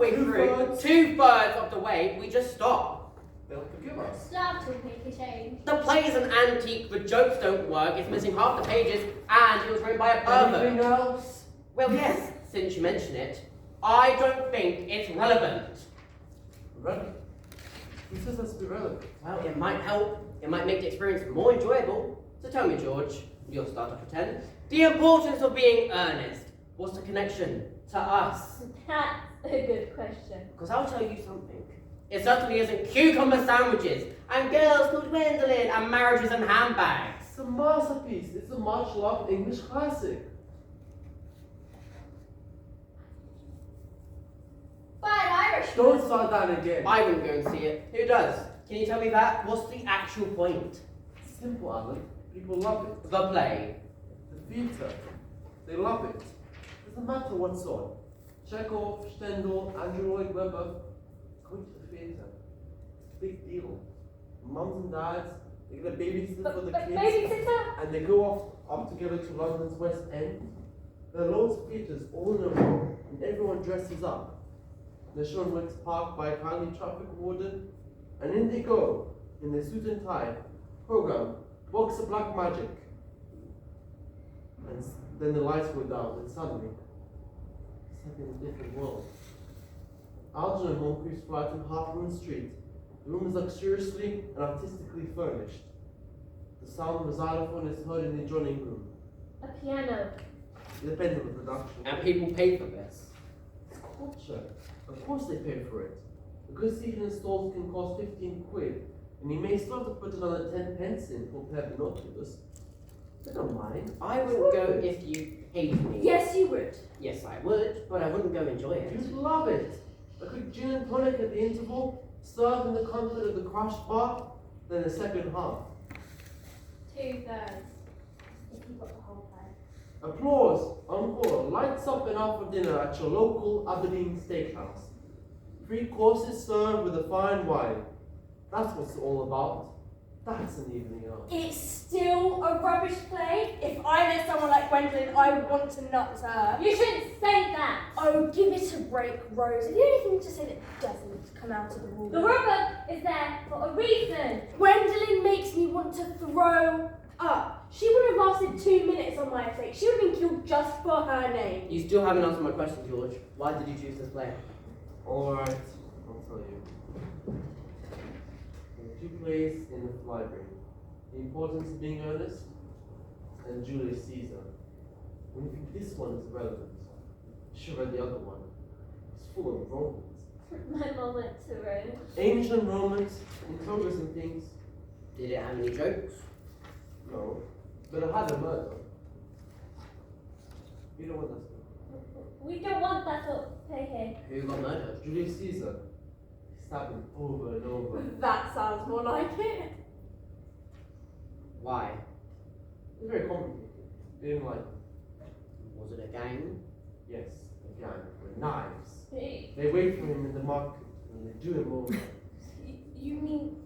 halfway through, two-thirds of the way, we just stop. They'll forgive us. Stop to make a change. The play is an antique, the jokes don't work, it's missing half the pages, and it was written by a pervert. Anything else? Well, yes, since you mention it, I don't think it's relevant. Relevant? Who says that's irrelevant? Well, it might help, it might make the experience more enjoyable. So tell me, George, you'll start to pretend, the importance of being earnest. What's the connection to us? That's a good question. Because I'll tell you something. It certainly isn't cucumber sandwiches, and girls called Gwendolyn, and marriages and handbags. It's a masterpiece. It's a much loved English classic. But Irish. Don't start that again. I wouldn't go and see it. Who does? Can you tell me that? What's the actual point? Simple, Alan. People love it. The play. The theatre. They love it. Doesn't matter what sort. Chekhov, Stendhal, Andrew Lloyd Webber. Going to the theatre. Big deal. Mums and dads, they get a babysitter for the kids. Babysitter? And they go off together to London's West End. There are loads of theatres all in a row, and everyone dresses up. They're shown Wicks Park by a kindly traffic warden, and in they go, in their suit and tie, program, box of black magic. And then the lights go down, and suddenly, it's like in a different world. Algernon Moncrief's flat in Half-Moon Street. The room is luxuriously and artistically furnished. The sound of a xylophone is heard in the adjoining room. A piano. It depends on the production. And people pay for this. It's culture. Of course they pay for it. A good seat in stalls can cost 15 quid, and you may still have to put another 10 pence in for pair binoculars. I don't mind. I wouldn't go if you paid me. Yes, you would. Yes, I would, but I wouldn't go enjoy it. You'd love it. A quick gin and tonic at the interval, served in the comfort of the crushed bar, then the second half. 2/3. If you got the whole play. Applause, encore, lights up and out for dinner at your local Aberdeen steakhouse. 3 courses served with a fine wine. That's what it's all about. That's an evening out. It's still a rubbish play. If I met someone like Gwendolyn, I would want to nut her. You shouldn't say that. Oh, give it a break, Rose. Have you anything to say that doesn't come out of the wall? The rubber is there for a reason. Gwendolyn makes me want to throw up. She would have lasted 2 minutes on my estate. She would have been killed just for her name. You still haven't answered my question, George. Why did you choose this play? Alright, I'll tell you. There are 2 plays in the library. The Importance of Being Earnest and Julius Caesar. When you think this one is relevant, you should read the other one. It's full of romance. My moment to Rome. Ancient Romans, in progress and things. Did it have any jokes? No. But it had a murder. You don't want that story. We don't want that sort of play here. Who got murdered? Julius Caesar. He stabbed him over and over. That sounds more like it. Why? It's very complicated. They didn't like it. Was it a gang? Yes, a gang with knives. Hey. They wait for him in the market and they do him over. You mean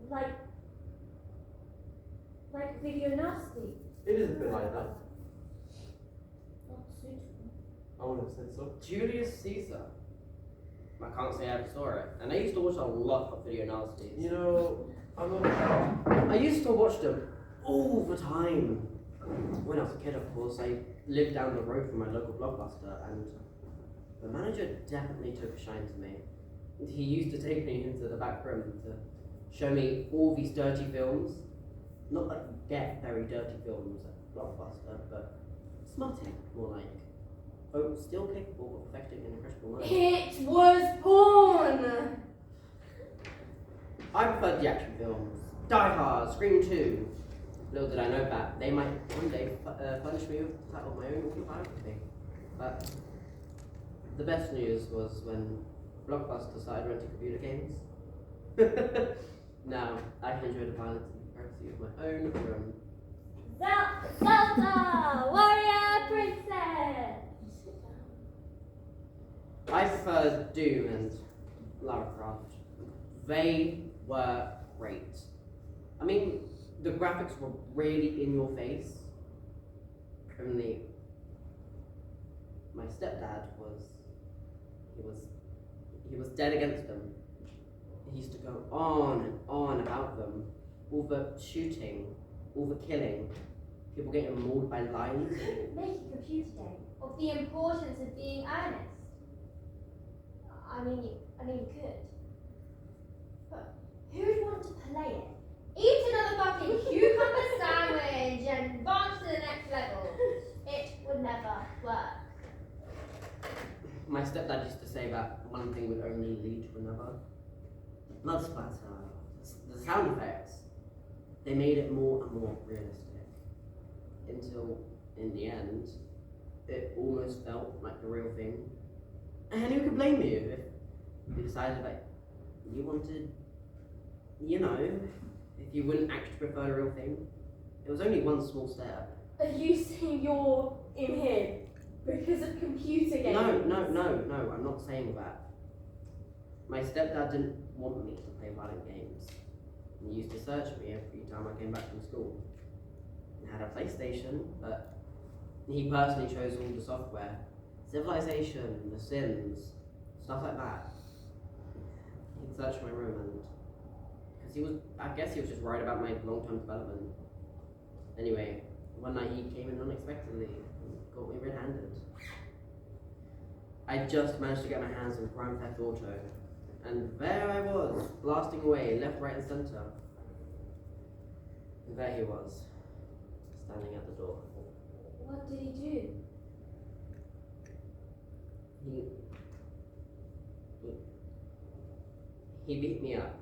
like video nasty? It is a bit like that. Not suitable. I would have said so. Julius Caesar. I can't say I ever saw it. And I used to watch a lot of video nasties. You know, I'm not sure. I used to watch them all the time. When I was a kid, of course, I lived down the road from my local Blockbuster, and the manager definitely took a shine to me. He used to take me into the back room to show me all these dirty films. Not like get very dirty films at Blockbuster, but smutty, more like. Oh, still capable of affecting an impressionable mind. It was porn. I preferred the action films. Die Hard, Scream 2. Little did I know that they might one day furnish me with the title of my own autobiography. But the best news was when Blockbuster started renting computer games. Now I can enjoy the violence and privacy of my own room. Zelda, warrior princess. I prefer Doom and Lara Croft. They were great. I mean, the graphics were really in your face. Only my stepdad was, He was dead against them. He used to go on and on about them. All the shooting, all the killing, people getting mauled by lions. Make a computer game of the importance of being earnest. I mean, you could. But who'd want to play it? Eat another fucking cucumber sandwich and advance to the next level. It would never work. My stepdad used to say that one thing would only lead to another. Blood splatter, the sound effects, they made it more and more realistic. Until, in the end, it almost felt like the real thing. And who could blame you if you decided that you wanted, if you wouldn't actually prefer the real thing? It was only one small step. Are you saying you're in here because of computer games? No, I'm not saying that. My stepdad didn't want me to play violent games. He used to search me every time I came back from school. He had a PlayStation, but he personally chose all the software. Civilization, The Sims, stuff like that. He'd search my room and I guess he was just worried about my long-term development. Anyway, one night he came in unexpectedly and got me red-handed. I just managed to get my hands on Grand Theft Auto, and there I was, blasting away, left, right and centre. And there he was, standing at the door. What did he do? He beat me up.